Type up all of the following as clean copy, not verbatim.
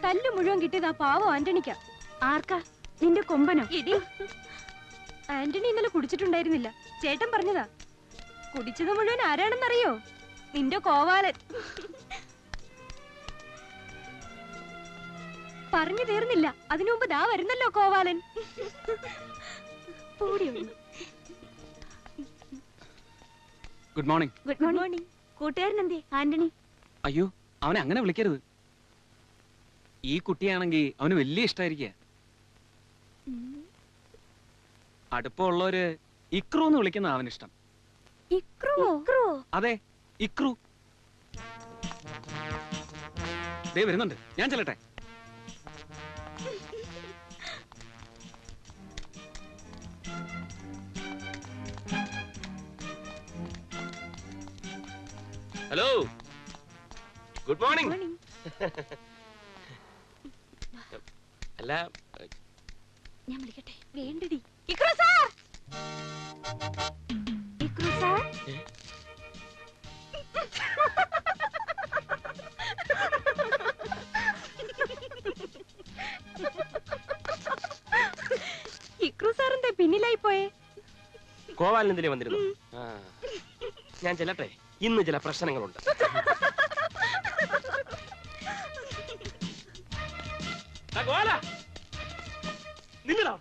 തല്ല് മുഴുവൻ കിട്ടിയതാ പാവം ആന്റണിക്ക. ആർക്കാ? നിന്റെ കൊമ്പനോ? ഇടി, ആന്റണി ഇന്നലെ കുടിച്ചിട്ടുണ്ടായിരുന്നില്ല. ചേട്ടൻ പറഞ്ഞതാ. കുടിച്ചത് മുഴുവൻ ആരാണെന്നറിയോ? നിന്റെ കോവാലൻ. പറഞ്ഞു തീർന്നില്ല, അതിനു മുമ്പ് ദാ വരുന്നല്ലോ Kovalan. Good morning. Good morning. കൂട്ടുകാരൻ എന്തേ ആന്റണി? അയ്യോ, അവനെ അങ്ങനെ വിളിക്കരുത്. ഈ കുട്ടിയാണെങ്കിൽ അവന് വലിയ ഇഷ്ടമായിരിക്കുക. അടുപ്പമുള്ളവര് ഇക്രു എന്ന് വിളിക്കുന്ന അവനിഷ്ടം. അതെ, ഇക്രു. ദേ വരുന്നുണ്ട്, ഞാൻ ചെല്ലട്ടെ. Hello, good morning. അല്ല, ഞാൻ വിളിക്കട്ടെ? വേണ്ടടി. Ikru sir, Ikru sir. Ikru sir എന്താ പിന്നിലായി പോയേ? കോവാലിനെതിരെ വന്നിരുന്നു. ഞാൻ ചെല്ലട്ടെ, ഇന്ന് ചില പ്രശ്നങ്ങളുണ്ട്. നിന്നടാ,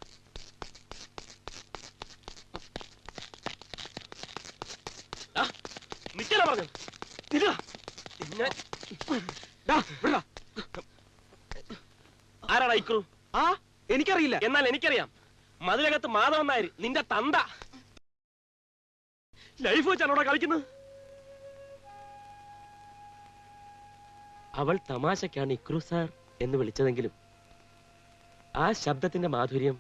നിക്കല പറഞ്ഞു. ആരാടാ ഇക്രു? ആ, എനിക്കറിയില്ല. എന്നാൽ എനിക്കറിയാം. മതിലകത്ത് മാധവൻ നായർ, നിന്റെ തന്ത. ലൈഫ് വെച്ചാണോടാ കളിക്കുന്നത്? അവൾ തമാശക്കാണ് ഇക്രു സാർ എന്ന് വിളിച്ചതെങ്കിലും ആ ശബ്ദത്തിന്റെ മാധുര്യം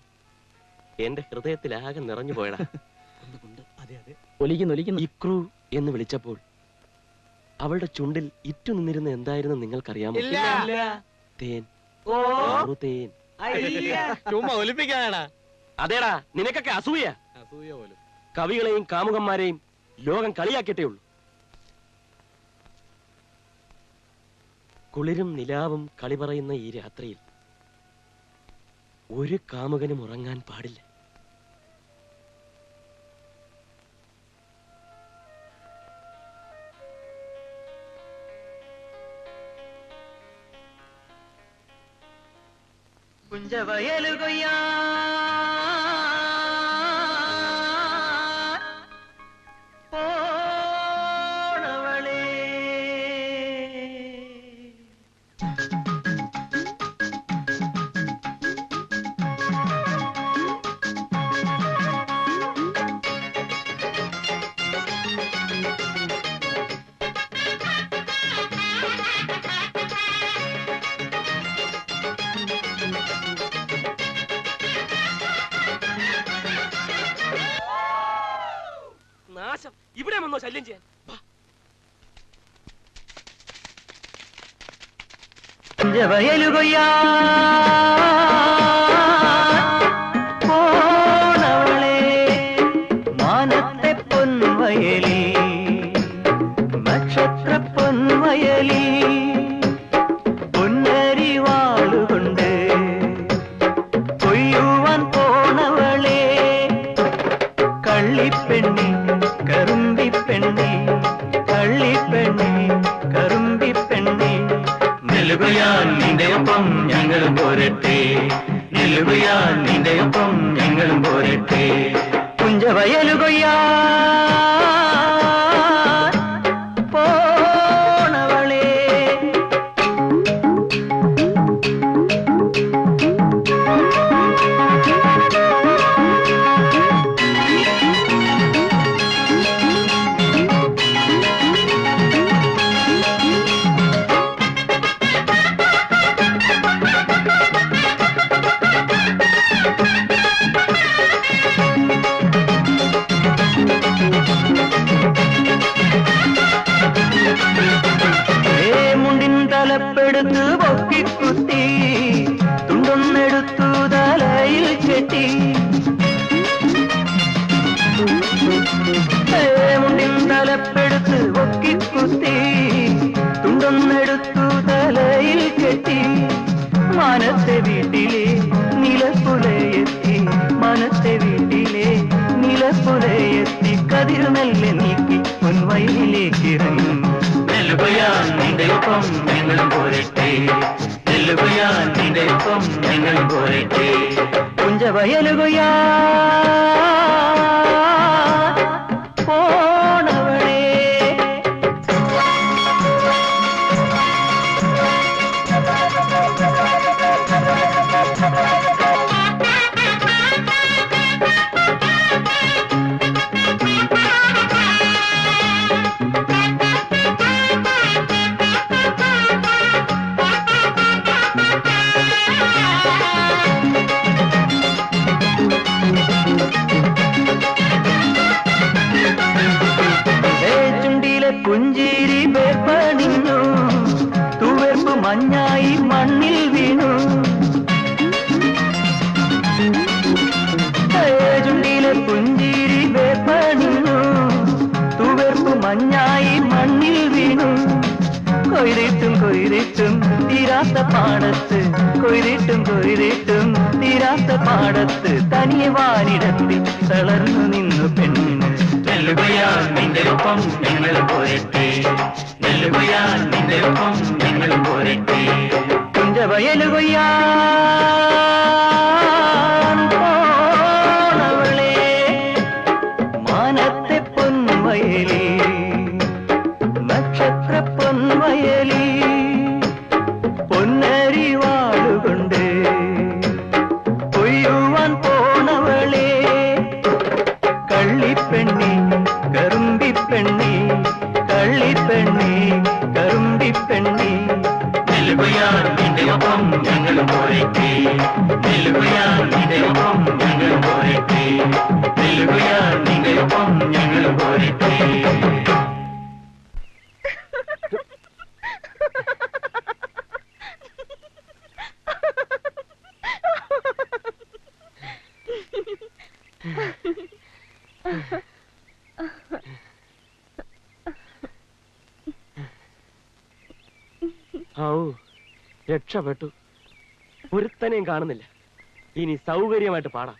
എന്റെ ഹൃദയത്തിലാകെ നിറഞ്ഞു പോയടാ. ഇക്രു എന്ന് വിളിച്ചപ്പോൾ അവളുടെ ചുണ്ടിൽ ഇറ്റു നിന്നിരുന്ന എന്തായിരുന്നു നിങ്ങൾക്കറിയാമോ? തേൻ. തേൻ. അതേടാ, നിനക്കൊക്കെ അസൂയ. കവികളെയും കാമുകന്മാരെയും ലോകം കളിയാക്കിയിട്ടേ ഉള്ളൂ. കുളിരും നിലാവും കളി പറയുന്ന ഈ രാത്രിയിൽ ഒരു കാമുകനും ഉറങ്ങാൻ പാടില്ല. കുഞ്ചവയലുകൊയ്യാ നാശം. ഇവിടെ വന്നോ ശല്യം ചെയ്യാൻ? കുഞ്ചവയലുകൊയ്യാ പോണവളെ മാനത്തെ പൊൻവയലി നക്ഷത്ര പൊൻവയലി പൊന്നരി വാളുകൊണ്ട് കൊയ്യുവാൻ പോണവളെ കള്ളിപ്പെണ്ണി കറുമ്പിപ്പെണ്ണി കള്ളിപ്പെണ്ണി കറുമ്പിപ്പെണ്ണി നിലുകയാൻ നിന്റെ ഒപ്പം ഞങ്ങളും പോരട്ടെ നിലുകയാൻ നിന്റെ ഒപ്പം ഞങ്ങളും പോരട്ടെ കുഞ്ചവയലുകൊയ്യാ പോണവളെ മുണ്ടിൻ തലപ്പെടുത്ത് പൊക്കിക്കുത്തി തുണ്ടൊന്നെടുത്തു തലയിൽ കെട്ടി മുണ്ടിൻ തലപ്പെടുത്ത് പൊക്കിക്കുത്തി തുണ്ടൊന്നെടുത്തു തലയിൽ കെട്ടി മനത്തെ വീട്ടിലെ നിലപ്പുലയെത്തി മനത്തെ വീട്ടിലെ നിലപ്പുലയെത്തി കതിർ മെല്ലെ നീക്കി പൊൻവയലിലേക്ക് ഇറങ്ങി നെല്ലുകയാൻ നിന്റെ ഒപ്പം ഞങ്ങളും പോരട്ടെ നെല്ലുകയാൻ നിന്റെ ഒപ്പം ഞങ്ങളും പോരട്ടെ കുഞ്ചവയലുകയാ പോണവളേ പുഞ്ചിരി വേർപ്പണിഞ്ഞു തുവർപ്പ് മഞ്ഞായി മണ്ണിൽ വീണു ചുണ്ടിലെ പുഞ്ചിരി വേർപ്പണിഞ്ഞു തുവർപ്പ് മഞ്ഞായി മണ്ണിൽ വീണു കൊയ്തിട്ടും കൊയ്തിട്ടും തീരാത്ത പാടത്ത് കൊയ്തിട്ടും കൊയ്തിട്ടും തീരാത്ത പാടത്ത് തനിയെ വാനിടത്തിൽ തളർന്നു നിന്നു പെണ്ണിന് നെല്ലുകയാൻ നിന്റെ ഒപ്പം ഞങ്ങൾ പോരട്ടെ നെല്ലുകയാൻ നിന്റെ ഒപ്പം ഞങ്ങൾ പോരട്ടെ കുഞ്ചവയലുകയാൻ പോണവളെ മാനത്തെ പൊൻവയലി നക്ഷത്ര പൊൻവയലി പൊന്നരി വാളുകൊണ്ട് കൊയ്യുവാൻ പോണവളെ കള്ളിപ്പെണ്ണി കറുമ്പിപ്പെണ്ണി കള്ളിപ്പെണ്ണി കറുമ്പിപ്പെണ്ണി നെല്ലുകയാൻ നിന്റെ ഒപ്പം ഞങ്ങൾ പോരട്ടെ നെല്ലുകയാൻ നിന്റെ ഒപ്പം ഞങ്ങൾ പോരട്ടെ നെല്ലുകയാൻ നിന്റെ ഒപ്പം ഞങ്ങൾ പോരട്ടെ രക്ഷപ്പെട്ടു ഒരുത്തനെയും കാണുന്നില്ല ഇനി സൗകര്യമായിട്ട് പാടാം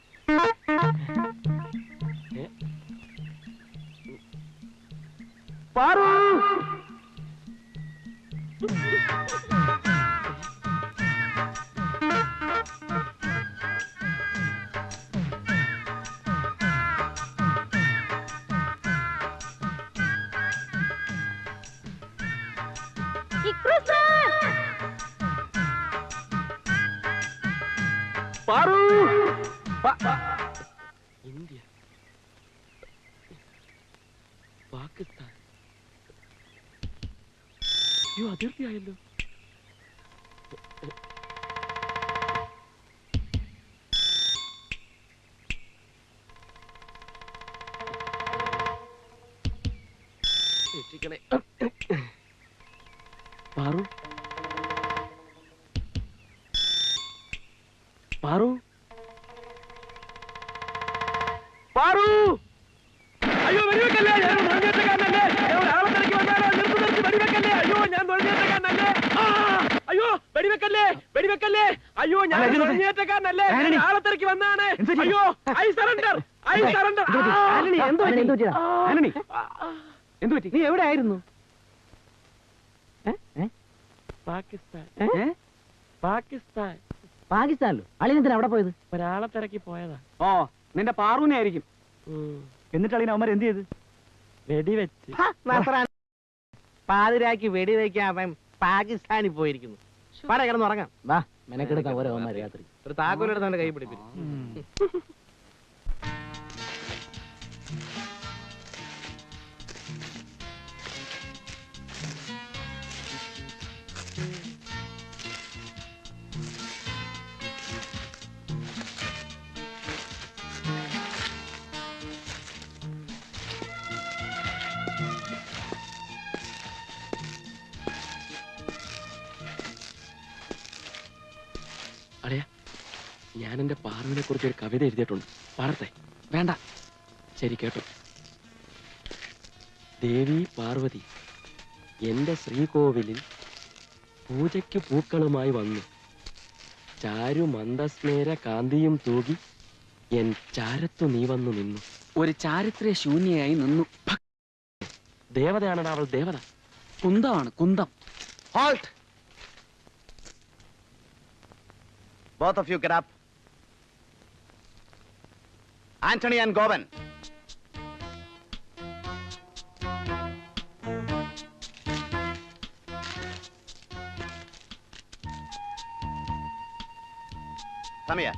പാറു പാറു ഇന്ത്യ പാകിസ്ഥാൻ അതിർത്തിയായല്ലോ രക്ഷിക്കണേ പാറു പാറു പാറു അയ്യോ വെടിവെക്കല്ലേ ഞാൻ നുഴഞ്ഞേറ്റക്കാരനല്ലേ ഒരാളെ തിരക്കി വന്നാലോ നിർത്തി വെടിവെക്കല്ലേ അയ്യോ ഞാൻ നുഴഞ്ഞേറ്റക്കാരനല്ലേ അയ്യോ വെടിവെക്കല്ലേ വെടിവെക്കല്ലേ അയ്യോ ഞാൻ നുഴഞ്ഞേറ്റക്കാരനല്ലേ ആളെ തിരക്കി വന്നാണ് അയ്യോ ഐ സറണ്ടർ എന്തു പറ്റി നീ എവിടെ ആയിരുന്നു പാകിസ്ഥാൻ പാകിസ്ഥാൻ പാകിസ്ഥാനിലോ അളിയനത്തിന് അവിടെ പോയത് ഒരാളെ തിരക്കി പോയതാ ഓ നിന്റെ പാറൂനെ ആയിരിക്കും എന്നിട്ട് അളിയൻ അവന്മാർ എന്ത് ചെയ്ത് വെടിവെച്ച് പാതിരാക്കി വെടിവെക്കാൻ അവൻ പാകിസ്ഥാനിൽ പോയിരിക്കുന്നു പാട കിടന്ന് ഉറങ്ങാം വാ മെനക്കെടുക്കാൻ ഓരോ അവന്മാർ രാത്രി ഒരു താക്കോലെടുത്ത് അവന്റെ കൈ പിടിപ്പിക്കും ഞാൻ എന്റെ പാറുവിനെ കുറിച്ച് ഒരു കവിത എഴുതിയിട്ടുണ്ട്. പാടത്തെ? വേണ്ട. ശരി, കേട്ടോ. ദേവി പാർവതി എന്റെ ശ്രീകോവിലിൽ പൂജയ്ക്ക് പൂക്കളുമായി വന്നു. ചാരു മന്ദസ്മേര കാന്തിയും തൂകി എൻ ചാരത്തു നീ വന്നു നിന്നു. ഒരു ചാരിത്ര്യ ശൂന്യയായി നിന്നു. ദേവതയാണടാ അവൾ, ദേവത. കുന്തമാണ്, കുന്തം. Halt! Both of you get up. Anthony and Govan. Come here.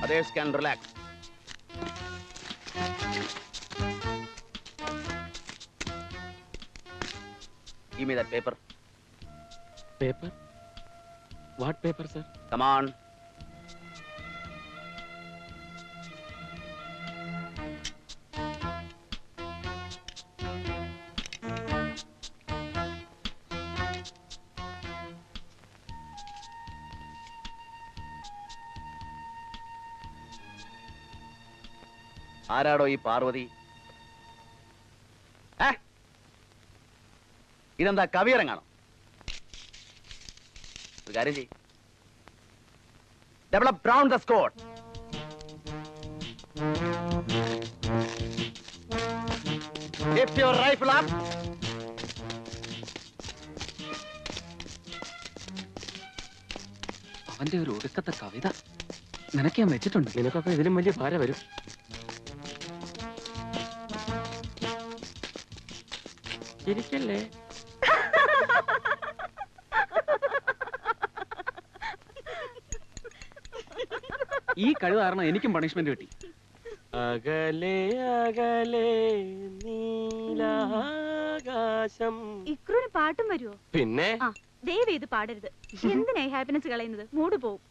Others can relax. Give me that paper. Paper? What paper, sir? Come on. ആരാടോ ഈ പാർവതി? ഇതെന്താ കവിയരങ്ങാണോ? ഒരു കാര്യം ചെയ്യ്. Develop round the score. Lift your rifle up. അവന്റെ ഒരു ഒടുക്കത്തെ കവിത നിനക്ക് ഞാൻ വെച്ചിട്ടുണ്ട്. നിനക്കൊക്കെ ഇതിലും വലിയ ഭാര വരും. ഇരിക്കല്ലേ. ഈ കഴിവ് കാരണം എനിക്കും പണിഷ്മെന്റ് കിട്ടി. അകലെ അകലെ നീലാകാശം. ഇക്രൂന് പാട്ടും വരുമോ? പിന്നെ ദയവ് ഇത് പാടരുത്. എന്തിനായി ഹാപ്പിനെസ് കളയുന്നത്? മൂഡ് പോവും.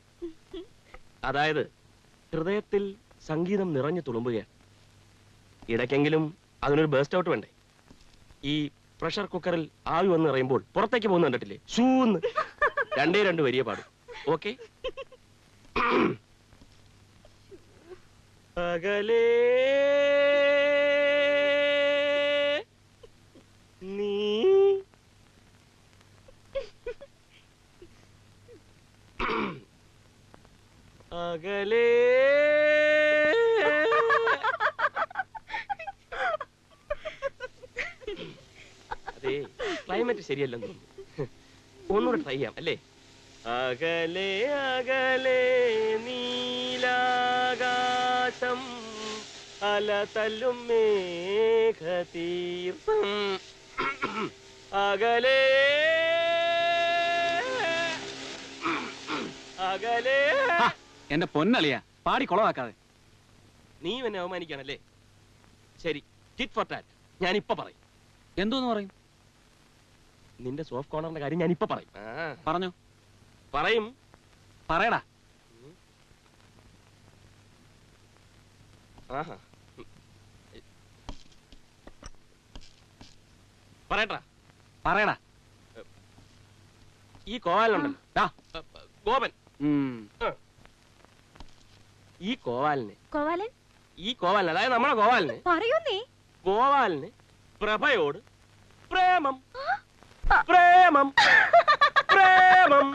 അതായത് ഹൃദയത്തിൽ സംഗീതം നിറഞ്ഞു തുളുമ്പുകയാണ്. ഇടയ്ക്കെങ്കിലും അതിനൊരു ബേസ്റ്റ് ഔട്ട് വേണ്ടേ? ഈ പ്രഷർ കുക്കറിൽ ആവി വന്ന് നിറയുമ്പോൾ പുറത്തേക്ക് പോകുന്ന കണ്ടിട്ടില്ലേ? ഷൂന്ന് രണ്ടേ വരിയെ പാടും. ഓക്കെ? അകലേ നീ അകലേ അതെ, ക്ലൈമറ്റ് ശരിയല്ലെന്ന് തോന്നുന്നു. ഒന്നുകൂടെ ട്രൈ ചെയ്യാം അല്ലേ? അകലെ അകലെ നീലാകാശം അലതല്ലും മേഘതീർത്ഥം അകലെ അകലെ. എന്റെ പൊന്നളിയ, പാടി കൊളവാക്കാതെ. നീ എന്നെ അവമാനിക്കാണല്ലേ? ശരി, ടിറ്റ് ഫോർ ടാറ്റ്. ഞാൻ ഇപ്പൊ പറയും. എന്തോന്ന് പറയും? നിന്റെ സോഫ്റ്റ് കോർണറിന്റെ കാര്യം ഞാൻ ഇപ്പൊ പറയും. പറഞ്ഞോ. പറയും. പറയടാ. ആഹാ, പറയട്ടാ. പറയടാ. ഈ കോവാലുണ്ടല്ലോ, ഗോപൻ. ഈ കോവാലിന് കോവാലൻ? ഈ കോവാലിന്, അതായത് നമ്മുടെ കോവാലിന് പറയൂ നീ. ഗോപാലിന് പ്രഭയോട് പ്രേമം. പ്രേമം. പ്രേമം.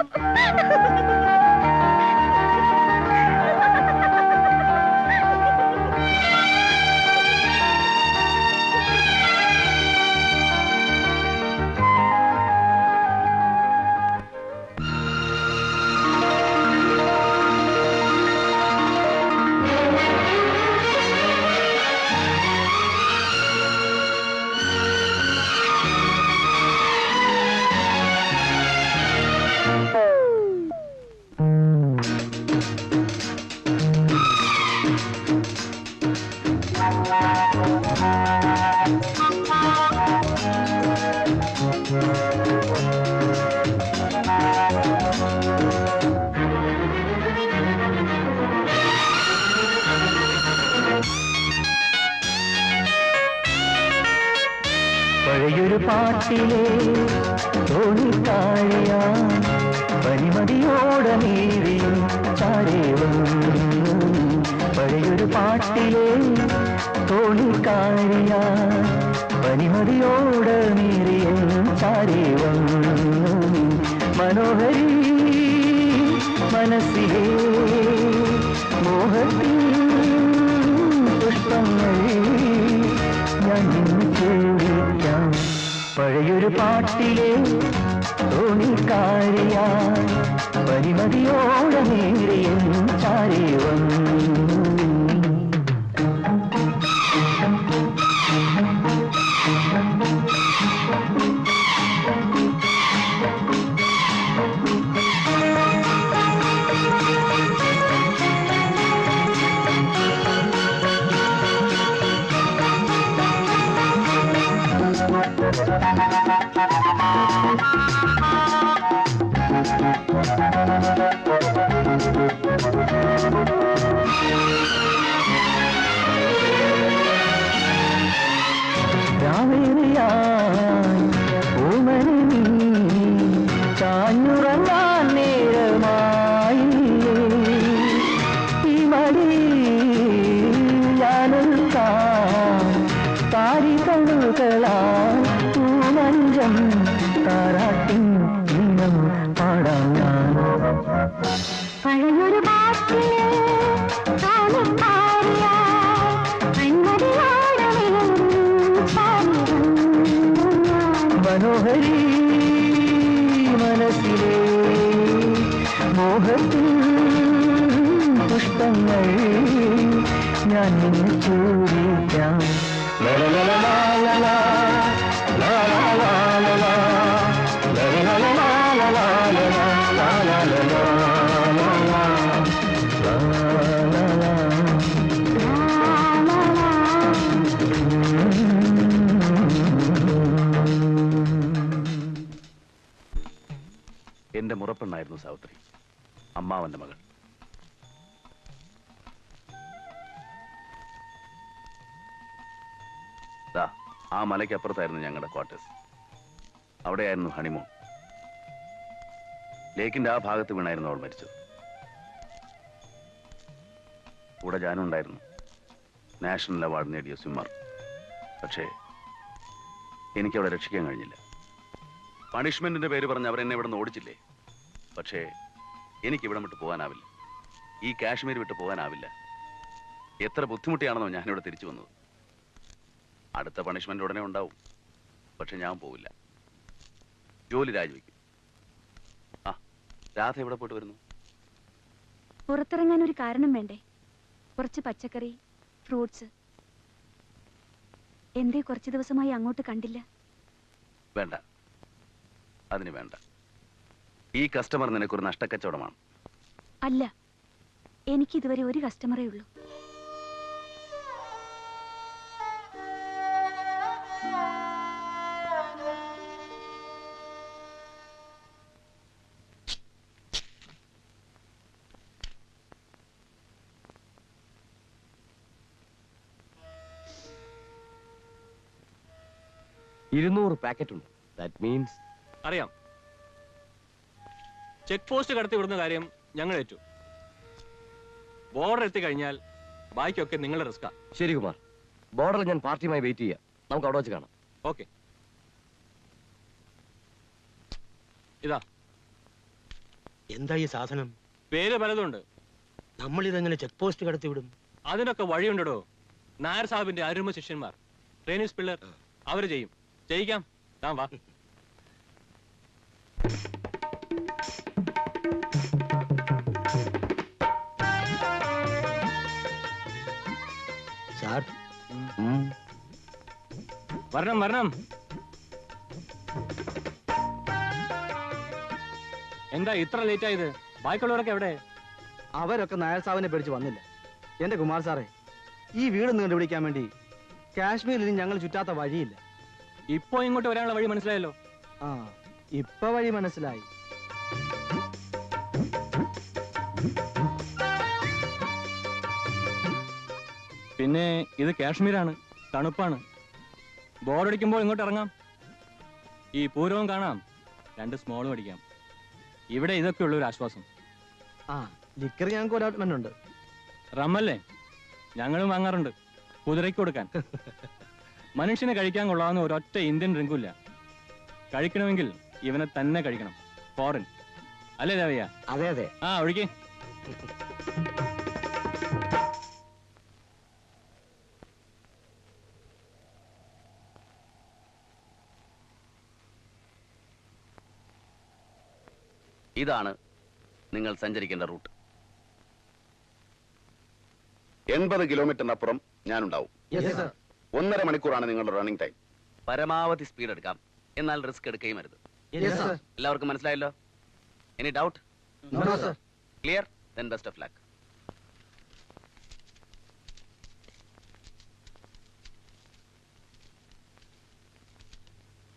പഴയൊരു പാട്ടിലെ തോണിക്കാഴിയാ പനിമതിയോടെ നേരിയും ചാരേവം പഴയൊരു പാട്ടിലെ തോണിക്കാഴിയാ പനിമതിയോടെ നേരിയും ചാരേവം മനോഹരി മനസ്സിലെ മോഹത്തിൻ പുഷ്പങ്ങൾ ഞാൻ നിന്ന് ചോദിക്കാം പഴയൊരു പാട്ടിലെ തോണിക്കാരിയാ പരിമതിയോടെ നേരിയ ചാരേവം ചാഞ്ഞുറങ്ങാൻ നേരമായി ഈ മടി ഞാനെടുക്കാൻ താരി കണ്ണുകളാൽ തൂമഞ്ചം താരാട്ടിൻ ഇനം പാടാം ഞാൻ പഴയൊരു മനോഹരി മനസ്സിലെ മോഹത്തിൻ പുഷ്പങ്ങൾ ഞാൻ നിന്ന് ചോദിക്കാം എന്റെ മുറപ്പെണ്ണായിരുന്നു സാവിത്രി, അമ്മാവന്റെ മകൾ. ആ മലയ്ക്കപ്പുറത്തായിരുന്നു ഞങ്ങളുടെ ക്വാർട്ടേഴ്സ്. അവിടെയായിരുന്നു ഹണിമൂൺ. ലേക്കിന്റെ ആ ഭാഗത്ത് വീണായിരുന്നു അവൾ മരിച്ചത്. കൂടെ ജാനുണ്ടായിരുന്നു, നാഷണൽ അവാർഡ് നേടിയ സ്വിമ്മർ. പക്ഷേ എനിക്കവളെ രക്ഷിക്കാൻ കഴിഞ്ഞില്ല. പണിഷ്മെന്റിന്റെ പേര് പറഞ്ഞ് അവരെന്നെ ഇവിടെ നിന്ന് ഓടിച്ചില്ലേ. പക്ഷേ എനിക്കിവിടം വിട്ട് പോകാനാവില്ല, ഈ കാശ്മീർ വിട്ട് പോകാനാവില്ല. എത്ര ബുദ്ധിമുട്ടിയാണെന്നോ ഞാനിവിടെ തിരിച്ചു വന്നത്. അടുത്ത പണിഷ്മെന്റ് ഉടനെ ഉണ്ടാവും, പക്ഷെ ഞാൻ പോവില്ല, ജോലി രാജിവെക്കും. ആ രാധ എവിടെ പോയിട്ട് വരുന്നു? പുറത്തിറങ്ങാൻ ഒരു കാരണം വേണ്ടേ? കുറച്ച് പച്ചക്കറി, ഫ്രൂട്ട്സ്. എന്തേ കുറച്ച് ദിവസമായി അങ്ങോട്ട് കണ്ടില്ല? വേണ്ട, അതിന് വേണ്ട. ഈ കസ്റ്റമർ നിനക്കൊരു നഷ്ടക്കച്ചവടമാണ്. അല്ല, എനിക്ക് ഇതുവരെ ഒരു കസ്റ്റമറേ ഉള്ളൂ. പാക്കറ്റ് ഉണ്ട്. ദാറ്റ് മീൻസ് അറിയാം. ചെക്ക് പോസ്റ്റ് കടത്തി വിടുന്ന കാര്യം ഞങ്ങൾ ഏറ്റു. ബോർഡർ എത്തിക്കഴിഞ്ഞാൽ ബാക്കിയൊക്കെ നിങ്ങളുടെ റിസ്കാ. ശരി കുമാർ, ബോർഡറിൽ ഞാൻ പാർട്ടിയുമായി വെയിറ്റ് ചെയ്യാം. നമുക്ക് അവിടെ വെച്ച് കാണാം. ഓക്കെ. ഇതാ. എന്താ ഈ സാധനം? പേര് പലതുണ്ട്. നമ്മളിതെങ്ങനെ ചെക്ക് പോസ്റ്റ് കടത്തി വിടും? അതിനൊക്കെ വഴിയുണ്ടോ. നായർ സാഹിബിന്റെ അരുമ ശിഷ്യന്മാർ റേനീസ് പിള്ളർ അവര് ചെയ്യും. ചെയ്യിക്കാം. താൻ വാ. സാർ, വരണം വരണം. എന്താ ഇത്ര ലേറ്റ് ആയത്? ബാക്കിയുള്ളവരൊക്കെ എവിടെ? അവരൊക്കെ നായർ സാഹിബിനെ പേടിച്ച് വന്നില്ല. എന്റെ കുമാർ സാറേ, ഈ വീട് കണ്ടുപിടിക്കാൻ വേണ്ടി കാശ്മീരിൽ ഞങ്ങൾ ചുറ്റാത്ത വഴിയില്ല. ഇപ്പോ ഇങ്ങോട്ട് വരാനുള്ള വഴി മനസ്സിലായല്ലോ. ആ, ഇപ്പൊ വഴി മനസ്സിലായി. പിന്നെ ഇത് കാശ്മീരാണ്, തണുപ്പാണ്. ബോർഡടിക്കുമ്പോൾ ഇങ്ങോട്ട് ഇറങ്ങാം. ഈ പൂരവും കാണാം, 2 സ്മോളും അടിക്കാം. ഇവിടെ ഇതൊക്കെ ഉള്ള ഒരു ആശ്വാസം. ആ ലിക്കർ ഞങ്ങൾക്ക് ഒരാട്ട്മെന്റ് ഉണ്ട്. റമ്മല്ലേ ഞങ്ങളും വാങ്ങാറുണ്ട്, കുതിരയ്ക്ക് കൊടുക്കാൻ. മനുഷ്യനെ കഴിക്കാൻ കൊള്ളാവുന്ന ഒരൊറ്റ ഇന്ത്യൻ ഡ്രിങ്കുമില്ല. കഴിക്കണമെങ്കിൽ ഇവനെ തന്നെ കഴിക്കണം, ഫോറിൻ. അല്ലേ ദേവയ്യ? അതെ അതെ. ആ ഒഴിക്കേ. ഇതാണ് നിങ്ങൾ സഞ്ചരിക്കേണ്ട റൂട്ട്. 80 കിലോമീറ്ററിനപ്പുറം ഞാനുണ്ടാവും. 1.5 മണിക്കൂറാണ് നിങ്ങളുടെ റണ്ണിംഗ് ടൈം. പരമാവധി സ്പീഡ് എടുക്കാം, എന്നാൽ റിസ്ക് എടുക്കുകയും അരുത്. എല്ലാവർക്കും മനസ്സിലായല്ലോ? Any doubt? Clear? Then best of luck.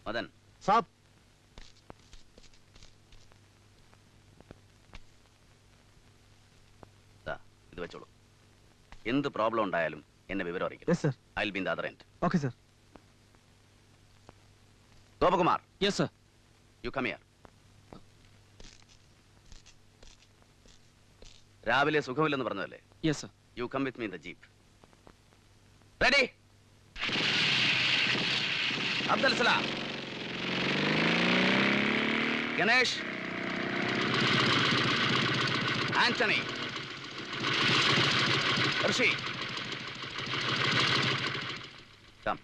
Madan സാബ്, ഇത് വെച്ചോളൂ. എന്ത് പ്രോബ്ലം ഉണ്ടായാലും എന്നെ വിവരം അറിയിക്കും. Yes sir. I will be in the other end. Okay sir. Gopakumar, yes sir. You come here. രാവിലെ സുഖമില്ലെന്ന് പറഞ്ഞതല്ലേ? Yes sir. You come with me in the jeep. Ready? Abdul Salam, Ganesh, Antony, Rishi, come.